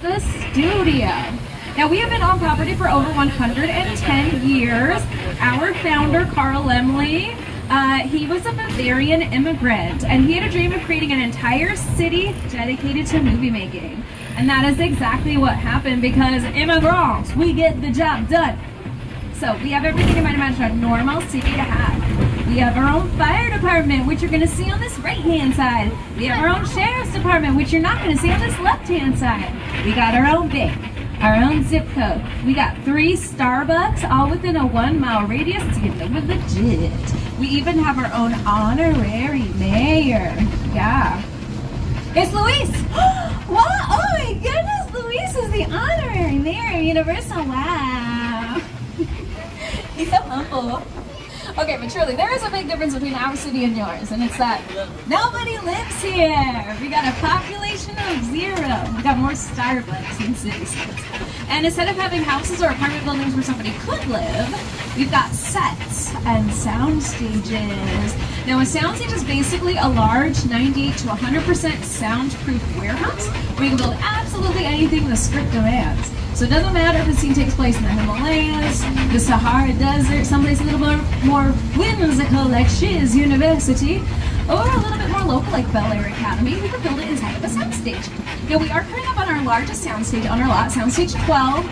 the studio. Now, we have been on property for over 110 years. Our founder, Carl Lemley, he was a Bavarian immigrant, and he had a dream of creating an entire city dedicated to movie making. And that is exactly what happened, because immigrants, we get the job done. So we have everything you might imagine a normal city to have. We have our own fire department, which you're going to see on this right-hand side. We have our own sheriff's department, which you're not going to see on this left-hand side. We got our own bank, our own zip code. We got 3 Starbucks, all within a 1-mile radius to get them legit. We even have our own honorary mayor. Yeah. It's Luis. What? Oh my goodness, Luis is the honorary mayor of Universal. Wow. He's so humble. Okay, but truly, there is a big difference between our city and yours, and it's that nobody lives here. We got a population of 0. We got more Starbucks than citizens. And instead of having houses or apartment buildings where somebody could live, we've got sets and sound stages. Now, a soundstage is basically a large 98 to 100% soundproof warehouse where you can build absolutely anything the script demands. So it doesn't matter if the scene takes place in the Himalayas, the Sahara Desert, someplace a little more whimsical like Shiz University, or a little bit more local like Bel Air Academy. We could build it inside of a soundstage. Now, we are coming up on our largest soundstage on our lot, Soundstage 12.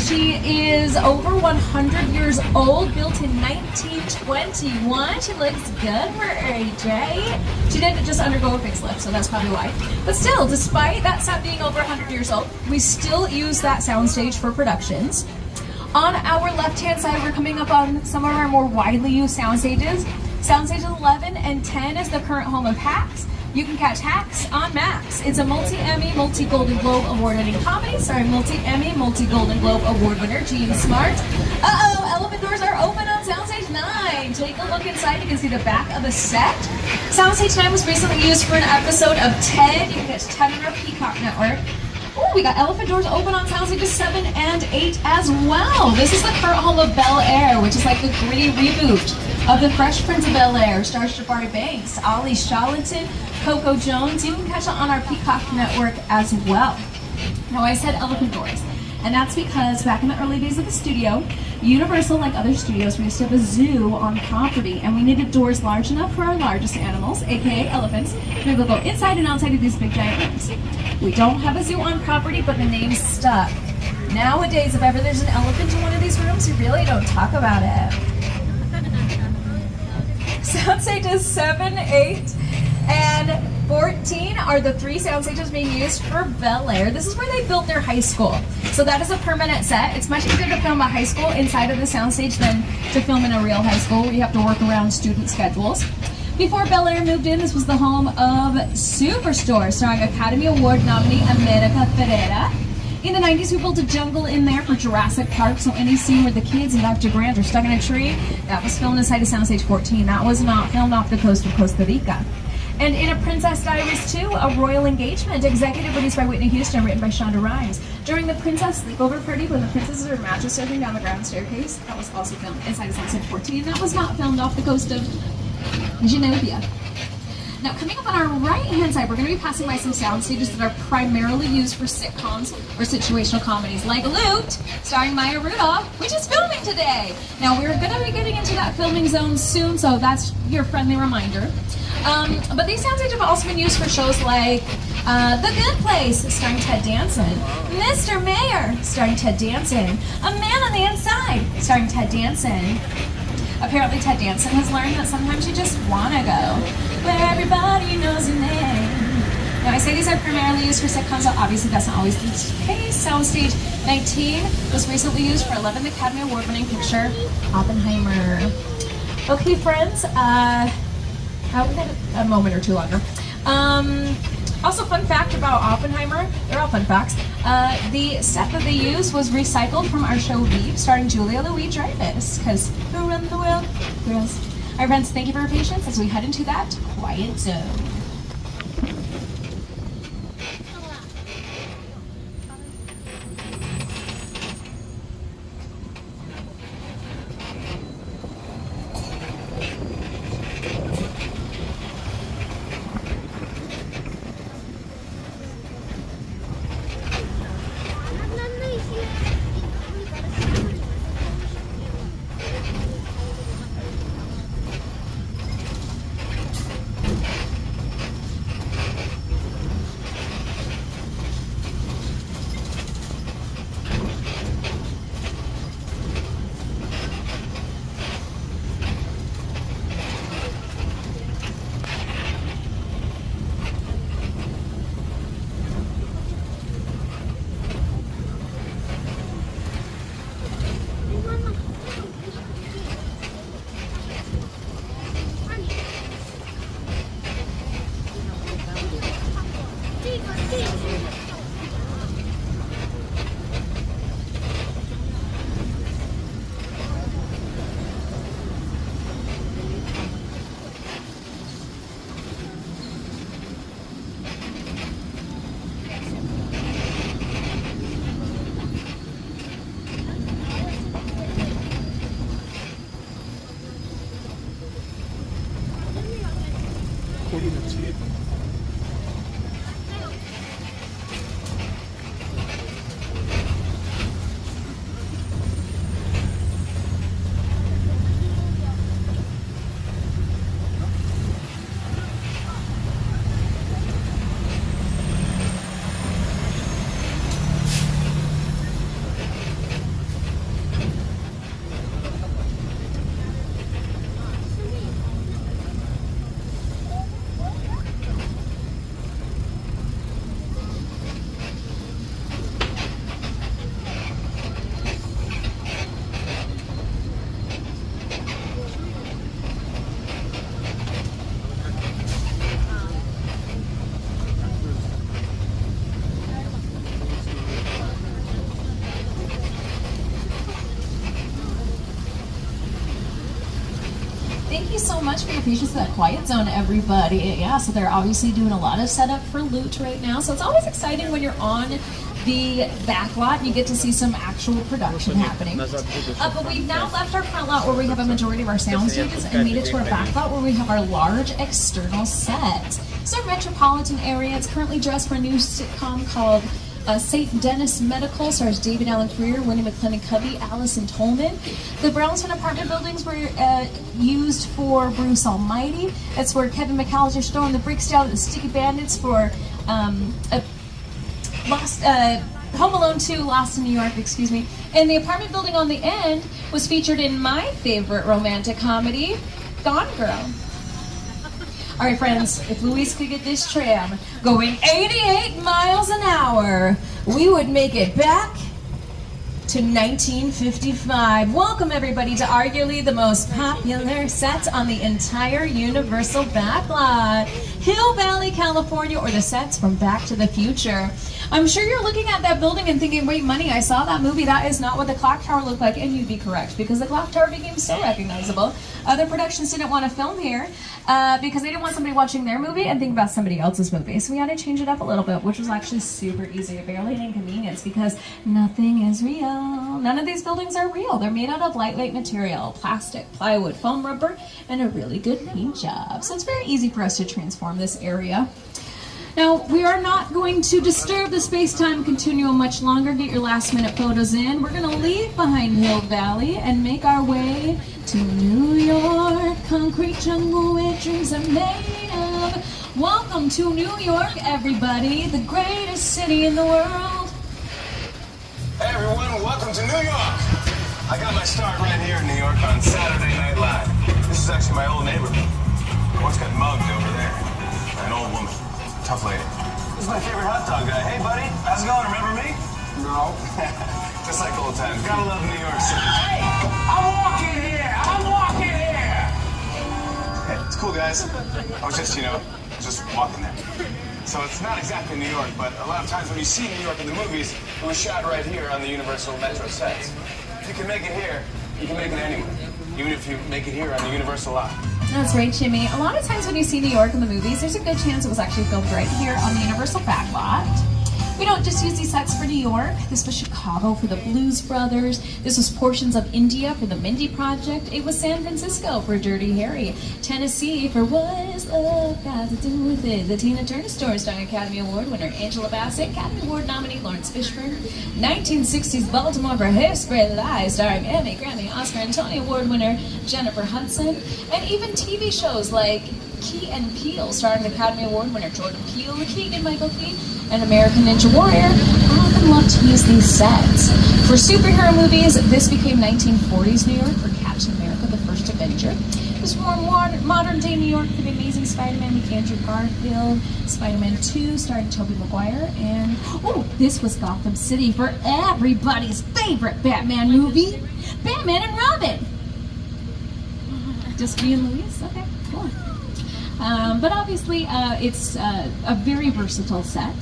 She is over 100 years old, built in 1921. She looks good for her age, right? She did just undergo a facelift, so that's probably why. But still, despite that set being over 100 years old, we still use that soundstage for productions. On our left-hand side, we're coming up on some of our more widely used sound stages. Sound stages 11 and 10 is the current home of Hacks. You can catch Hacks on Max. It's a multi-Emmy, multi-Golden Globe award-winning comedy starring multi-Emmy, multi-Golden Globe award winner Gene Smart. Uh-oh, elephant doors are open on Soundstage 9. Take a look inside. You can see the back of the set. Soundstage 9 was recently used for an episode of Ted. You can catch Ted on our Peacock network. Oh, we got elephant doors open on Soundstages 7 and 8 as well. This is the current home of Bel Air, which is like the gritty reboot of the Fresh Prince of Bel Air. Stars Jabari Banks, Ollie Charlton, Coco Jones. You can catch it on our Peacock network as well. Now, I said elephant doors, and that's because back in the early days of the studio, Universal, like other studios, we used to have a zoo on property, and we needed doors large enough for our largest animals, aka elephants, to be able to go inside and outside of these big giant rooms. We don't have a zoo on property, but the name's stuck. Nowadays, if ever there's an elephant in one of these rooms, you really don't talk about it. Sound stages 7, 8, and 14 are the 3 sound stages being used for Bel Air. This is where they built their high school. So that is a permanent set. It's much easier to film a high school inside of the soundstage than to film in a real high school where you have to work around student schedules. Before Bel Air moved in, this was the home of Superstore, starring Academy Award nominee America Ferrera. In the 90s, we built a jungle in there for Jurassic Park, so any scene where the kids and Dr. Grant are stuck in a tree, that was filmed inside of Soundstage 14. That was not filmed off the coast of Costa Rica. And in A Princess Diaries 2, A Royal Engagement, executive produced by Whitney Houston, written by Shonda Rhimes. During the Princess Sleepover Party, when the princesses are mattress surfing down the grand staircase, that was also filmed inside of Soundstage 14. That was not filmed off the coast of Genovia. Now, coming up on our right-hand side, we're going to be passing by some sound stages that are primarily used for sitcoms or situational comedies, like Loot, starring Maya Rudolph, which is filming today. Now, we're going to be getting into that filming zone soon, so that's your friendly reminder. But these sound stages have also been used for shows like The Good Place, starring Ted Danson, Mr. Mayor, starring Ted Danson, A Man on the Inside, starring Ted Danson. Apparently, Ted Danson has learned that sometimes you just want to go where everybody knows your name. Now, I say these are primarily used for sitcoms, so obviously that's not always the case. Soundstage 19 was recently used for 11th Academy Award-winning picture, Oppenheimer. Okay, friends, I'll get a moment or two longer. Also, fun fact about Oppenheimer, they're all fun facts. The set that they used was recycled from our show Veep, starring Julia Louis-Dreyfus, because who runs the world? Girls. All right, friends, thank you for your patience as we head into that quiet zone. Thank you so much for your patience with that quiet zone, everybody. Yeah, so they're obviously doing a lot of setup for Loot right now. So it's always exciting when you're on the back lot and you get to see some actual production happening. But we've now left our front lot where we have a majority of our sound stages and made it to our back lot where we have our large external set. It's our metropolitan area. It's currently dressed for a new sitcom called St. Denis Medical, stars David Allen Greer, Winnie McClennan-Covey, Allison Tolman. The brownstone apartment buildings were used for Bruce Almighty. That's where Kevin McAllister's throwing the bricks down at the Sticky Bandits for Home Alone 2, Lost in New York, excuse me. And the apartment building on the end was featured in my favorite romantic comedy, Gone Girl. All right, friends, if Luis could get this tram going 88 miles an hour, we would make it back to 1955. Welcome, everybody, to arguably the most popular set on the entire Universal backlot, Hill Valley, California, or the sets from Back to the Future. I'm sure you're looking at that building and thinking, wait, Money, I saw that movie. That is not what the clock tower looked like. And you'd be correct, because the clock tower became so recognizable. Other productions didn't want to film here because they didn't want somebody watching their movie and think about somebody else's movie. So we had to change it up a little bit, which was actually super easy, barely an inconvenience, because nothing is real. None of these buildings are real. They're made out of lightweight material, plastic, plywood, foam rubber, and a really good paint job. So it's very easy for us to transform this area. Now, we are not going to disturb the space-time continuum much longer. Get your last-minute photos in. We're going to leave behind Hill Valley and make our way to New York, concrete jungle where dreams are made of. Welcome to New York, everybody, the greatest city in the world. Hey, everyone, welcome to New York. I got my start right here in New York on Saturday Night Live. This is actually my old neighborhood. I once got mugged over there by an old woman. Tough lady. This is my favorite hot dog guy. Hey, buddy, how's it going? Remember me? No. Just like old times. Gotta love New York City. Hey, I'm walking here. Hey, it's cool, guys. I was just, just walking there. So it's not exactly New York, but a lot of times when you see New York in the movies, it was shot right here on the Universal Metro sets. If you can make it here, you can make it anywhere. Even if you make it here on the Universal lot. That's right, Jimmy. A lot of times when you see New York in the movies, there's a good chance it was actually filmed right here on the Universal backlot. We don't just use these sets for New York. This was Chicago for the Blues Brothers. This was portions of India for the Mindy Project. It was San Francisco for Dirty Harry. Tennessee for What Is Love Got to Do With It? The Tina Turner Story starring Academy Award winner Angela Bassett, Academy Award nominee Lawrence Fishburne. 1960s Baltimore for Hairspray Live starring Emmy, Grammy, Oscar, and Tony Award winner Jennifer Hudson. And even TV shows like Key and Peele starring the Academy Award winner Jordan Peele, Keegan-Michael Key, and American Ninja Warrior often love to use these sets. For superhero movies, this became 1940s New York for Captain America, the First Avenger. It was more modern day New York for the Amazing Spider-Man with Andrew Garfield, Spider-Man 2 starring Tobey Maguire, and this was Gotham City for everybody's favorite Batman movie, Batman and Robin. Just me and Louise? Okay, cool. But obviously, it's a very versatile set.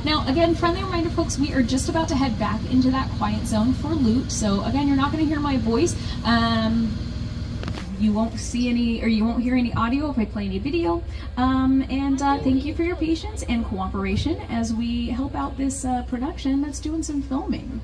Now, again, friendly reminder, folks, we are just about to head back into that quiet zone for Loot. So, again, you're not going to hear my voice. You won't see any, or you won't hear any audio if I play any video. Thank you for your patience and cooperation as we help out this production that's doing some filming.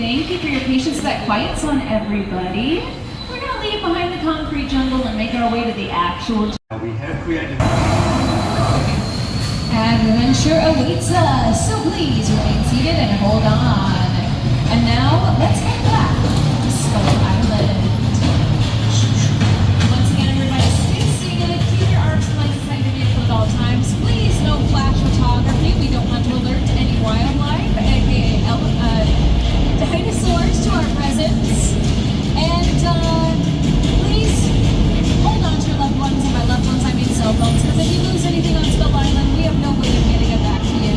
thank you for your patience with that quiet zone, everybody. We're going to leave behind the concrete jungle and make our way to the actual We have created adventure awaits us, so please remain seated and hold on. And now, let's head back to Skull Island. Once again, everybody, stay seated, keep your arms and legs inside your vehicle at all times. Please, no flash photography. We don't want to alert any wildlife, aka dinosaurs, to our presence. And please hold on to your loved ones, and by loved ones I mean cell phones, because if you lose anything on Skull Island, we have no way of getting it back to you.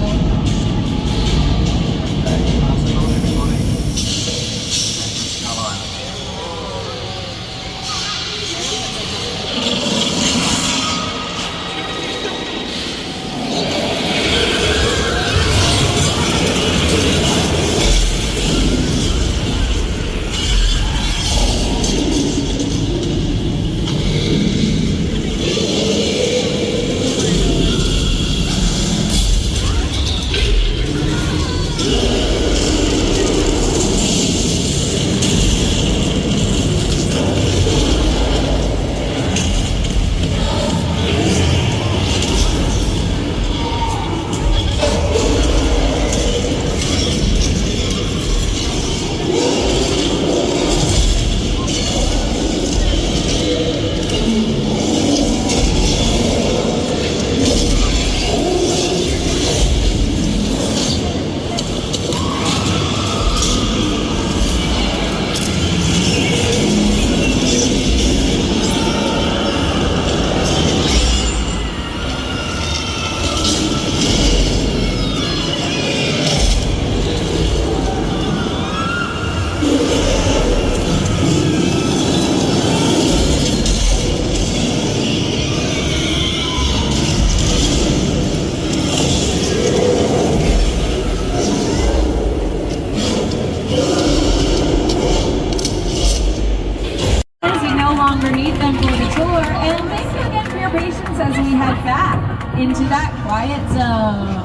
As we head back into that quiet zone.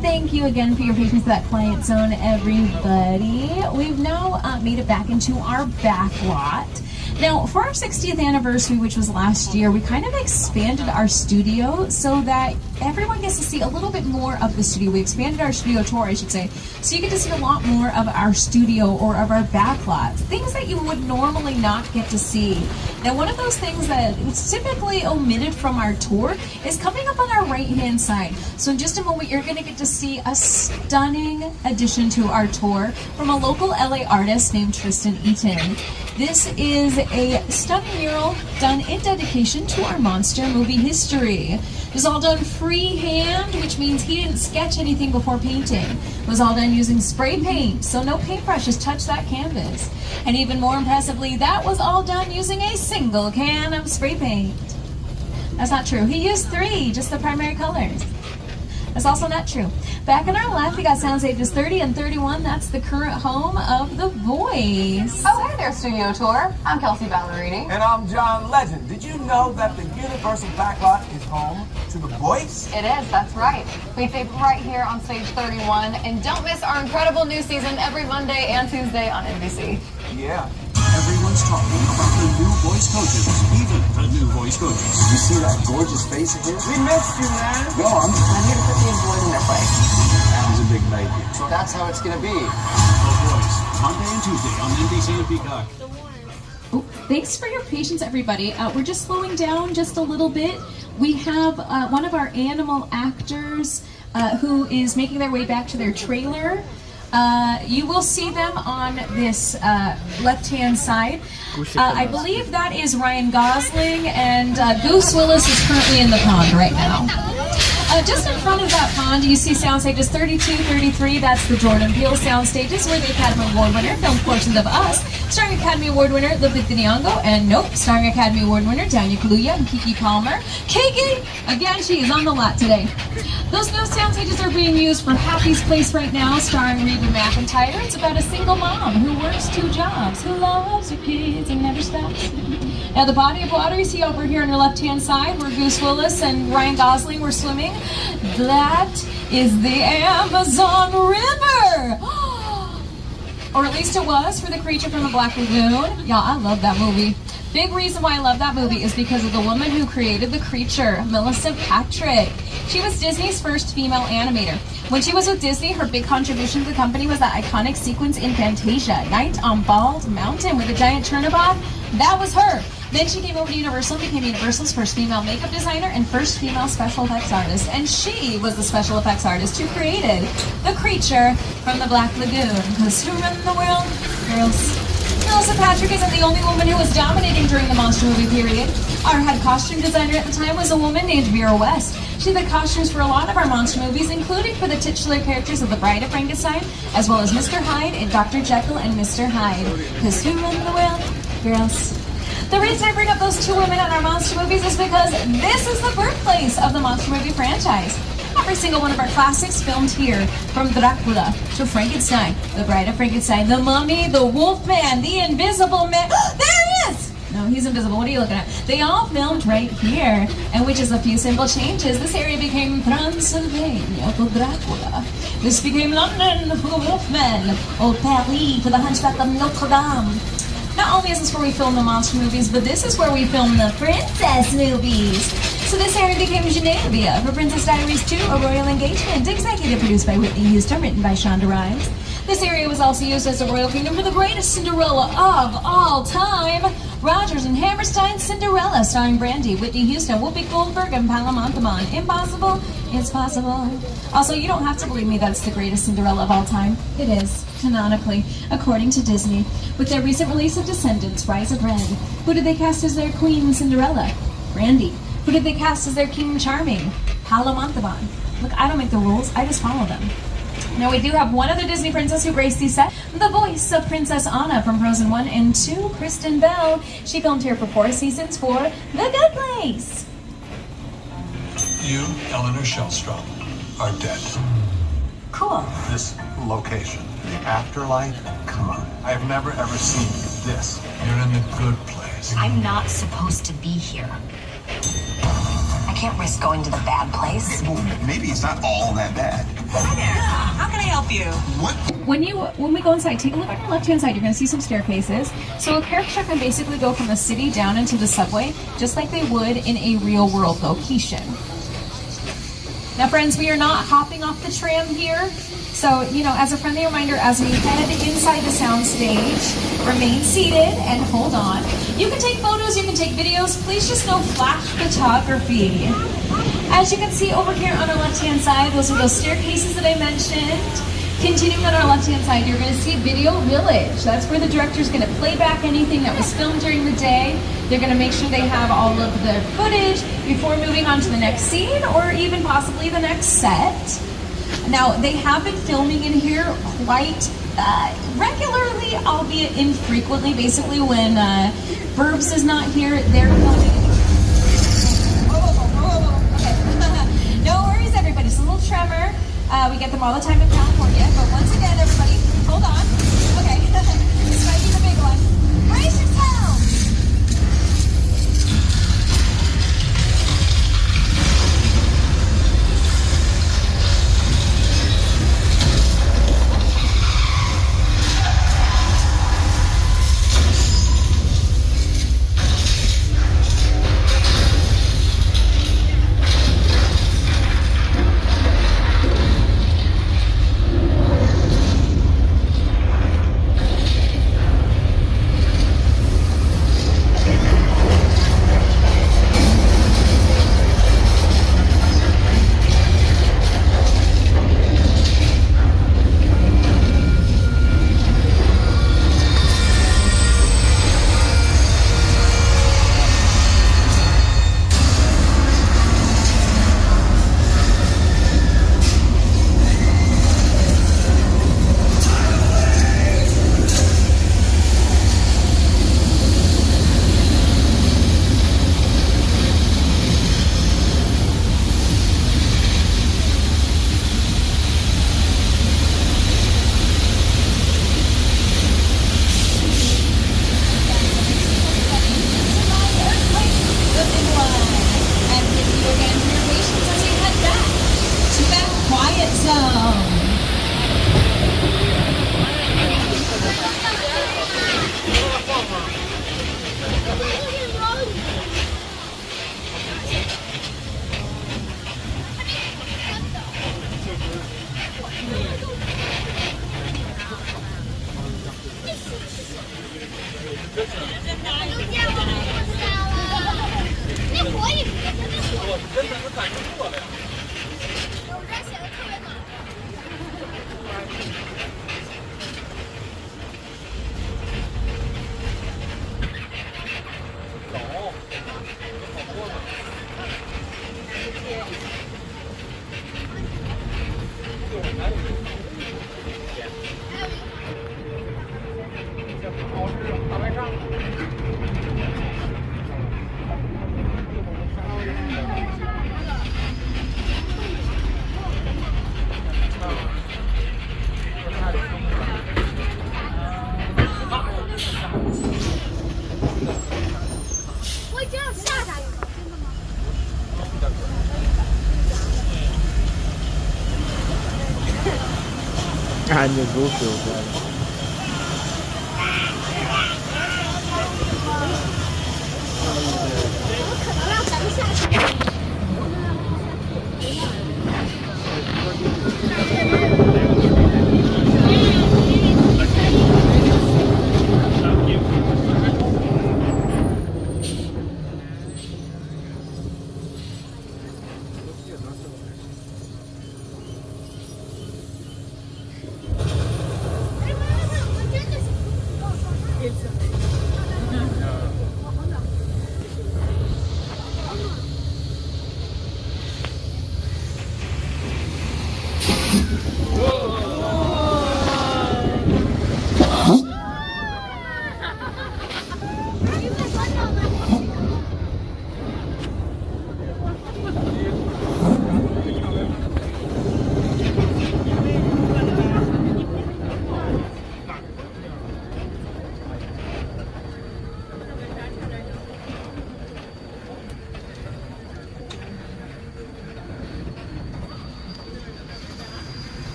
Thank you again for your patience with that quiet zone, everybody. We've now made it back into our back lot. Now, for our 60th anniversary, which was last year, we kind of expanded our studio so that everyone gets to see a little bit more of the studio. We expanded our studio tour, I should say, so you get to see a lot more of our studio or of our back lot, things that you would normally not get to see. Now, one of those things that is typically omitted from our tour is coming up on our right-hand side. So in just a moment, you're going to get to see a stunning addition to our tour from a local LA artist named Tristan Eaton. This is a stunning mural done in dedication to our monster movie history. It was all done freehand, which means he didn't sketch anything before painting. It was all done using spray paint, so no paintbrushes touched that canvas. And even more impressively, that was all done using a single can of spray paint. That's not true. He used 3, just the primary colors. That's also not true. Back on our left, we got sound stages 30 and 31. That's the current home of The Voice. Oh, hey there, Studio Tour. I'm Kelsey Ballerini. And I'm John Legend. Did you know that the Universal Backlot is home to The Voice? It is, that's right. We tape right here on stage 31, and don't miss our incredible new season every Monday and Tuesday on NBC. Yeah. Everyone's talking about the new voice coaches, even the new voice coaches. You see that gorgeous face of his? We missed you, man. Go on. I'm here to put the employees in their place. That was a big baby. So That's how it's gonna be. The Voice, Monday and Tuesday on NBC and Peacock. Oh, thanks for your patience, everybody. We're just slowing down just a little bit. We have one of our animal actors who is making their way back to their trailer. You will see them on this left-hand side. I believe that is Ryan Gosling, and Goose Willis is currently in the pond right now. Just in front of that pond, you see sound stages 32, 33. That's the Jordan Peele sound stages, where the Academy Award winner filmed portions of Us, starring Academy Award winner Lupita Nyong'o, and Nope, starring Academy Award winner Daniel Kaluuya and Keke Palmer. Keke, again, she is on the lot today. Those new sound stages are being used for Happy's Place right now, starring Reba McEntire. It's about a single mom who works 2 jobs, who loves her kids and never stops. Now the body of water you see over here on your left-hand side, where Goose Willis and Ryan Gosling were swimming, that is the Amazon River. Or at least it was for The Creature from the Black Lagoon. Yeah, I love that movie. Big reason why I love that movie is because of the woman who created The Creature, Melissa Patrick. She was Disney's first female animator. When she was with Disney, her big contribution to the company was that iconic sequence in Fantasia, Night on Bald Mountain with a giant Chernobog. That was her. Then she came over to Universal and became Universal's first female makeup designer and first female special effects artist. And she was the special effects artist who created The Creature from the Black Lagoon. Because who run the world? Girls. Melissa Patrick isn't the only woman who was dominating during the monster movie period. Our head costume designer at the time was a woman named Vera West. She did the costumes for a lot of our monster movies, including for the titular characters of The Bride of Frankenstein, as well as Mr. Hyde and Dr. Jekyll and Mr. Hyde. Because who run the world? Girls. The reason I bring up those 2 women in our monster movies is because this is the birthplace of the monster movie franchise. Every single one of our classics filmed here, from Dracula to Frankenstein, The Bride of Frankenstein, The Mummy, The Wolfman, The Invisible Man. There he is! No, he's invisible. What are you looking at? They all filmed right here, and with just a few simple changes, this area became Transylvania for Dracula. This became London for The Wolfman, Old Paris for The Hunchback of Notre Dame. Not only is this where we film the monster movies, but this is where we film the princess movies. So this area became Genevia for Princess Diaries 2, A Royal Engagement, executive produced by Whitney Houston, written by Shonda Rhimes. This area was also used as a royal kingdom for the greatest Cinderella of all time, Rodgers and Hammerstein's Cinderella, starring Brandy, Whitney Houston, Whoopi Goldberg, and Paula Montemon. Impossible? It's possible. Also, you don't have to believe me that it's the greatest Cinderella of all time. It is, canonically, according to Disney. With their recent release of Descendants, Rise of Red, who did they cast as their Queen Cinderella? Brandy. Who did they cast as their King Charming? Paolo Montalban. Look, I don't make the rules, I just follow them. Now we do have one other Disney princess who graced these sets, the voice of Princess Anna from Frozen 1 and 2, Kristen Bell. She filmed here for 4 seasons for The Good Place. You, Eleanor Shellstrom, are dead. Cool. This location, the afterlife, come on. I have never ever seen this. You're in the good place. I'm not supposed to be here. I can't risk going to the bad place. Well, maybe it's not all that bad. Hi there. How can I help you? What? When we go inside, take a look on your left-hand side. You're going to see some staircases. So a character can basically go from the city down into the subway, just like they would in a real-world location. Now, friends, we are not hopping off the tram here. So, as a friendly reminder, as we head inside the soundstage, remain seated and hold on. You can take photos, you can take videos. Please just no flash photography. As you can see over here on our left-hand side, those are those staircases that I mentioned. Continuing on our left-hand side, you're going to see Video Village. That's where the director's going to play back anything that was filmed during the day. They're going to make sure they have all of the footage before moving on to the next scene or even possibly the next set. Now, they have been filming in here quite regularly, albeit infrequently. Basically, when Burbs is not here, they're filming. Okay. No worries, everybody. It's a little tremor. get some. Eine Soße.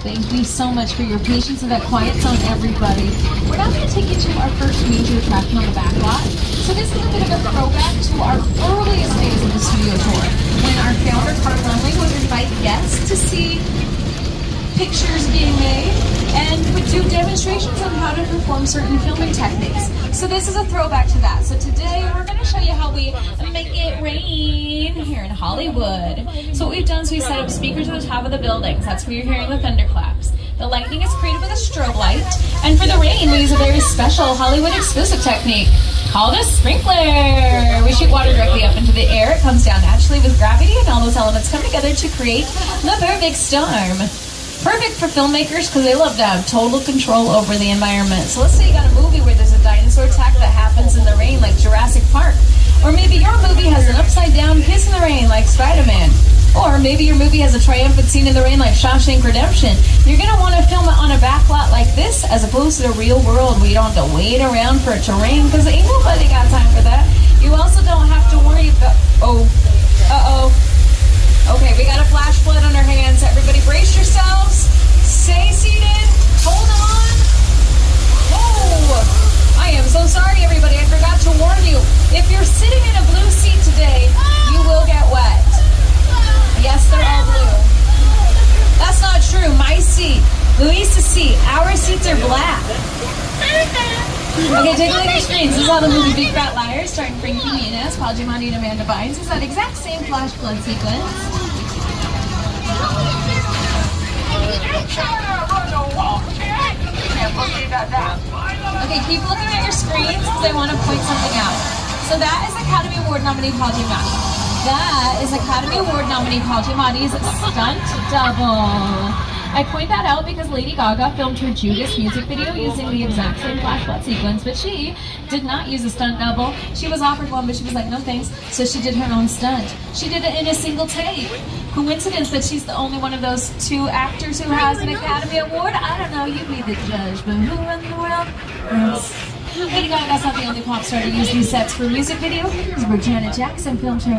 Thank you so much for your patience and that quiet zone, everybody. We're now going to take you to our first major attraction on the back lot. So this is a bit of a throwback to our earliest days of the studio tour, when our founder, Carl Lemley, would invite guests to see pictures being made and would do demonstrations on how to perform certain filming techniques. So this is a throwback to that. So today we're going to show you how we make it rain here in Hollywood. So what we've done is we set up speakers at the top of the buildings. That's where you're hearing the thunderclaps. The lightning is created with a strobe light. And for the rain, we use a very special Hollywood exclusive technique called a sprinkler. We shoot water directly up into the air. It comes down naturally with gravity, and all those elements come together to create the perfect storm. Perfect for filmmakers because they love to have total control over the environment. So let's say you got a movie where there's a dinosaur attack that happens in the rain like Jurassic Park. Or maybe your movie has an upside down kiss in the rain like Spider-Man. Or maybe your movie has a triumphant scene in the rain like Shawshank Redemption. You're going to want to film it on a backlot like this as opposed to the real world where you don't have to wait around for it to rain because ain't nobody got time for that. You also don't have to worry about... Okay, we got a flash flood on our hands. Everybody brace yourselves. Stay seated. Hold on. Oh, I am so sorry, everybody. I forgot to warn you. If you're sitting in a blue seat today, you will get wet. Yes, they're all blue. That's not true. My seat, Luisa's seat, our seats are black. Okay, take a look at your screens. This is how the movie Big Fat Liars, starring Frankie Muniz, Paul Giamatti, and Amanda Bynes. It's that exact same flash flood sequence. Okay, keep looking at your screens because I want to point something out. So that is Academy Award nominee Paul Giamatti. That is Academy Award nominee Paul Giamatti's stunt double. I point that out because Lady Gaga filmed her Judas music video using the exact same flashback sequence, but she did not use a stunt double. She was offered one, but she was like, no thanks, so she did her own stunt. She did it in a single take. Coincidence that she's the only one of those two actors who has an Academy Award? I don't know, you be the judge, but who in the world else? Lady Gaga's not the only pop star to use these sets for music video. Janet Jackson filmed her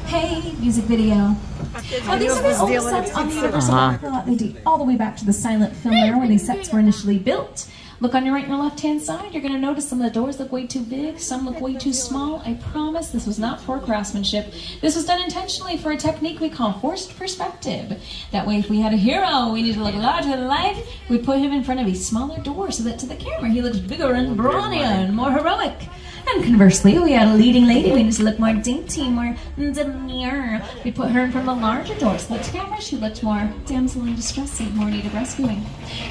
Hey music video. Now these are the old sets on the Universal Backlot. They date all the way back to the silent film era when these sets were initially built. Look on your right and your left hand side. You're going to notice some of the doors look way too big, some look way too small. I promise this was not poor craftsmanship. This was done intentionally for a technique we call forced perspective. That way if we had a hero, we need to look larger than life, we'd put him in front of a smaller door so that to the camera he looks bigger and brawnier and more heroic. And conversely, we had a leading lady, we need to look more dainty, more demure. We put her in front of a larger door so that to camera she looked more damsel in distress and more need of rescuing.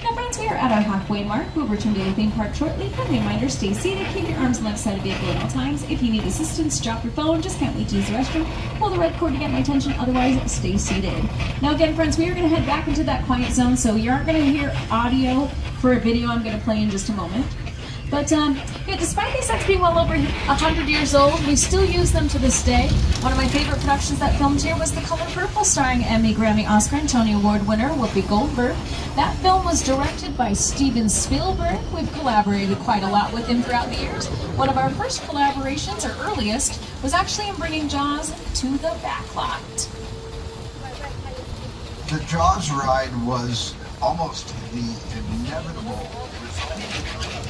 Now friends, we are at our halfway mark. We'll return to the theme park shortly. Friendly reminder, stay seated, keep your arms on the left side of the vehicle at all times. If you need assistance, drop your phone, just can't wait to use the restroom. Pull the red cord to get my attention, otherwise stay seated. Now again friends, we are going to head back into that quiet zone, so you aren't going to hear audio for a video I'm going to play in just a moment. But yeah, despite these sets being well over 100 years old, we still use them to this day. One of my favorite productions that filmed here was The Color Purple, starring Emmy, Grammy, Oscar, and Tony Award winner Whoopi Goldberg. That film was directed by Steven Spielberg. We've collaborated quite a lot with him throughout the years. One of our first collaborations, or earliest, was actually in bringing Jaws to the backlot. The Jaws ride was almost the inevitable result.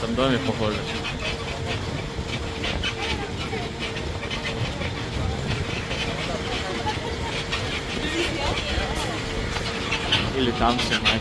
Tam domie pochodzę. Или там снимать.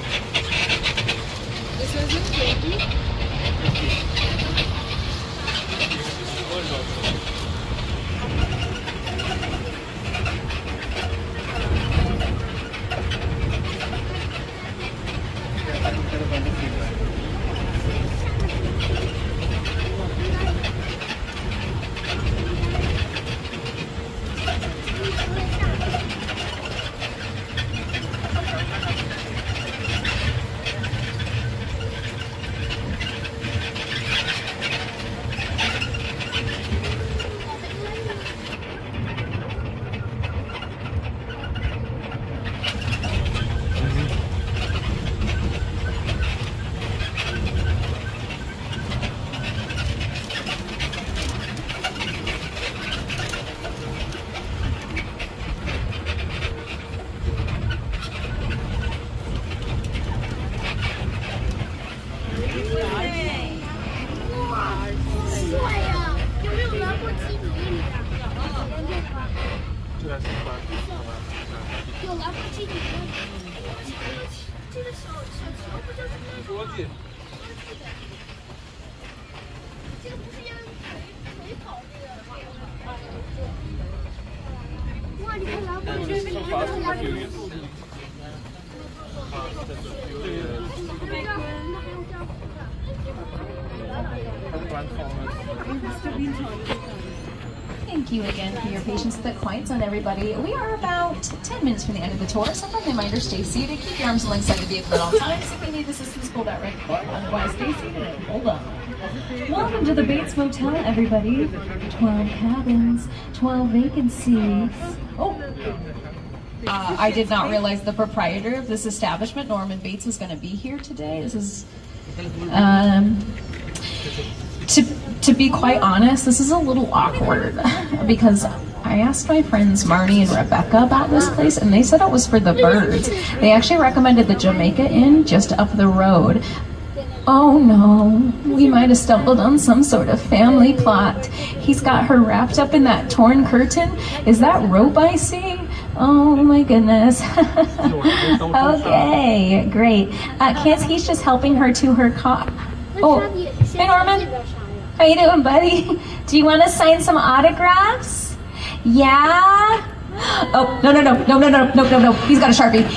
Thank you again for your patience with the quiet zone, everybody. We are about 10 minutes from the end of the tour. So friendly reminder, stay seated. Keep your arms alongside the vehicle at all times. If you need assistance, pull that right quick. Otherwise, stay seated and hold on. Welcome to the Bates Motel, everybody. 12 cabins, 12 vacancies. Oh! I did not realize the proprietor of this establishment, Norman Bates, was going to be here today. This is... To be quite honest, this is a little awkward because I asked my friends Marnie and Rebecca about this place and they said it was for the birds. They actually recommended the Jamaica Inn just up the road. Oh no, we might have stumbled on some sort of family plot. He's got her wrapped up in that torn curtain. Is that rope I see? Oh my goodness. Okay, great. Kansky's just helping her to her car. Oh, hey Norman. How you doing, buddy? Do you want to sign some autographs? Yeah? Oh, no. He's got a Sharpie.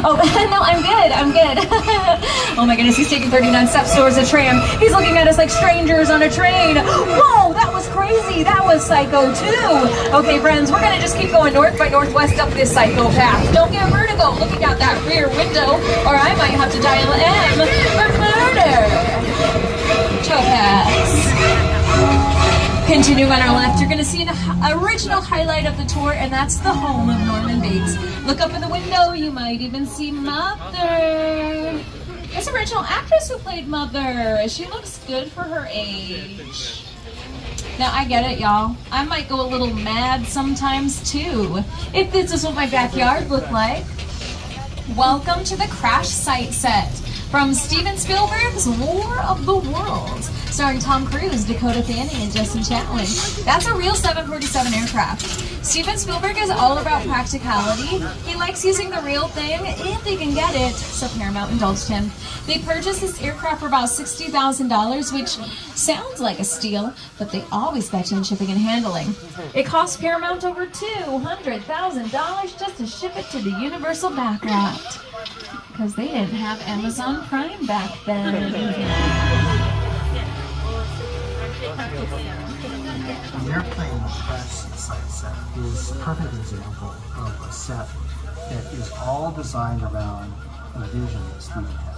Oh, no, I'm good. Oh my goodness, he's taking 39 steps towards a tram. He's looking at us like strangers on a train. Whoa, that was crazy. That was psycho too. Okay, friends, we're gonna just keep going north by northwest up this psycho path. Don't get vertigo looking out that rear window, or I might have to dial M for murder. Topaz. Continuing on our left, you're going to see an original highlight of the tour, and that's the home of Norman Bates. Look up in the window, you might even see Mother. This original actress who played Mother. She looks good for her age. Now, I get it, y'all. I might go a little mad sometimes, too, if this is what my backyard looked like. Welcome to the crash site set from Steven Spielberg's War of the Worlds, starring Tom Cruise, Dakota Fanning, and Justin Chatwin. That's a real 747 aircraft. Steven Spielberg is all about practicality. He likes using the real thing if they can get it, so Paramount indulged him. They purchased this aircraft for about $60,000, which sounds like a steal, but they always bet you in shipping and handling. It cost Paramount over $200,000 just to ship it to the Universal backlot, because they didn't have Amazon Prime back then. The airplane crash site set is a perfect example of a set that is all designed around a vision that Steven had.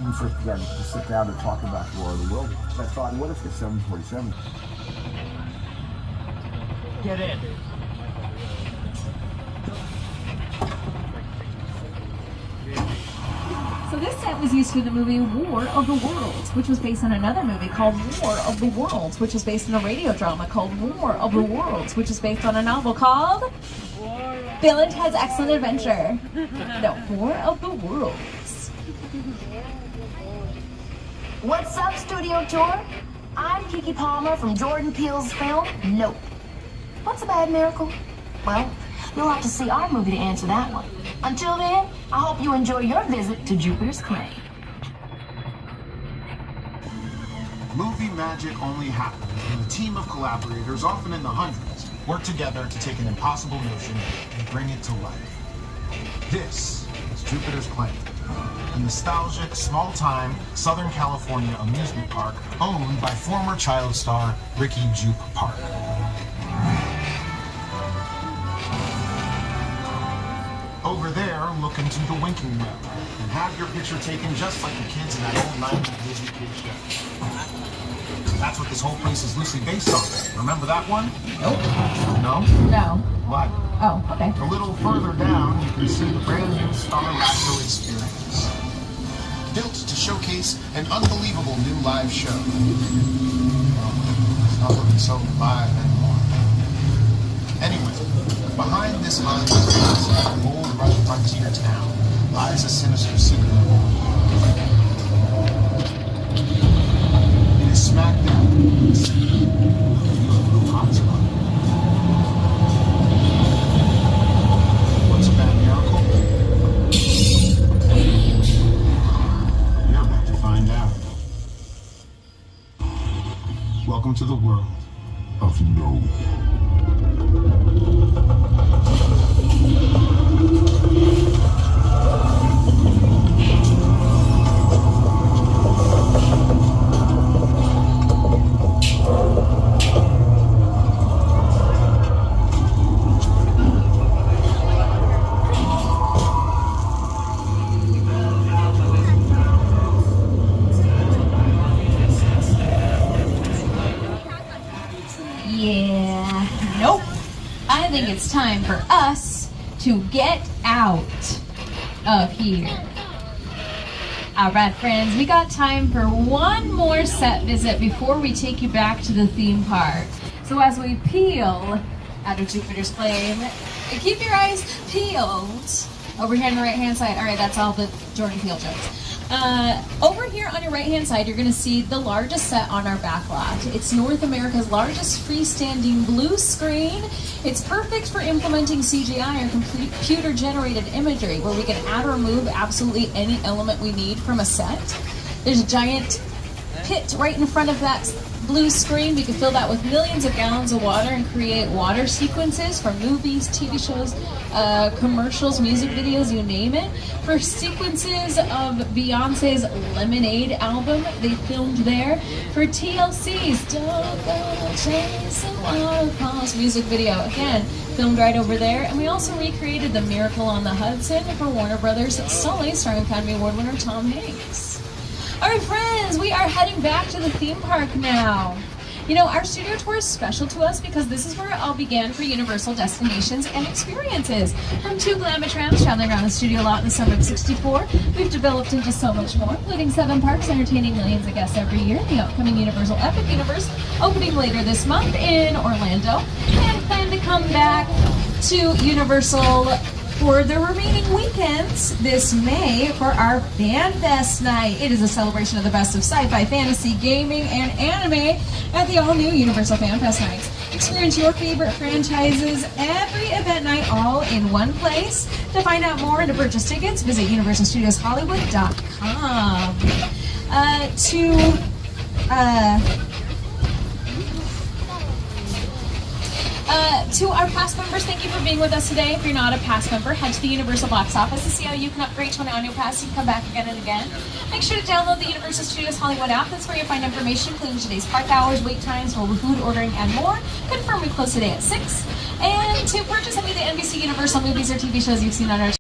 We first began to sit down and talk about War of the World. I thought, what if the 747? Get in. So this set was used for the movie War of the Worlds, which was based on another movie called War of the Worlds, which was based on a radio drama called War of the Worlds, which is based on a novel called Bill and Ted's Excellent Adventure. No, War of the Worlds. What's up, Studio Tour? I'm Kiki Palmer from Jordan Peele's film, Nope. What's a bad miracle? Well, you'll have to see our movie to answer that one. Until then, I hope you enjoy your visit to Jupiter's Clay. Movie magic only happens when a team of collaborators, often in the hundreds, work together to take an impossible notion and bring it to life. This is Jupiter's Claim, a nostalgic, small-time Southern California amusement park owned by former child star Ricky Jupe Park. Over there, look into the winking well and have your picture taken just like the kids in that old 90s Disney kid show. That's what this whole place is loosely based on. Remember that one? Nope. No? No. But Oh, okay. a little further down, you can see the brand new Star Lasso experience. Built to showcase an unbelievable new live show. Well, it's not looking so live anymore. Anyway, behind this haunted old rush frontier town lies a sinister secret. It is smack dab in the center of a blue hotspot. What's a bad miracle? power of no. Yeah, nope. I think it's time for us to get out of here. All right, friends, we got time for one more set visit before we take you back to the theme park. So as we peel out of Jupiter's Flame, keep your eyes peeled. Over here on the right-hand side. All right, that's all the Jordan Peele jokes. Over here on your right-hand side, you're going to see the largest set on our backlot. It's North America's largest freestanding blue screen. It's perfect for implementing CGI or computer-generated imagery, where we can add or remove absolutely any element we need from a set. There's a giant pit right in front of that blue screen. We can fill that with millions of gallons of water and create water sequences for movies, TV shows, commercials, music videos, you name it. For sequences of Beyonce's Lemonade album, they filmed there. For TLC's Don't Go Chasing Waterfalls music video, again, filmed right over there. And we also recreated The Miracle on the Hudson for Warner Brothers' Sully, starring Academy Award winner Tom Hanks. All right, friends, we are heading back to the theme park now. You know, our studio tour is special to us because this is where it all began for Universal destinations and experiences. From 2 Glamour Trams traveling around the studio lot in the summer of '64, we've developed into so much more, including 7 parks entertaining millions of guests every year. The upcoming Universal Epic Universe opening later this month in Orlando, and plan to come back to Universal for the remaining weekends this May for our Fan Fest night. It is a celebration of the best of sci-fi, fantasy, gaming, and anime at the all-new Universal Fan Fest nights. Experience your favorite franchises every event night all in one place. To find out more and to purchase tickets, visit universalstudioshollywood.com. To our past members, thank you for being with us today. If you're not a past member, head to the Universal box office to see how you can upgrade to an annual pass and come back again and again. Make sure to download the Universal Studios Hollywood app. That's where you'll find information, including today's park hours, wait times, mobile food ordering, and more. Confirm we close today at 6. And to purchase any of the NBC Universal movies or TV shows you've seen on our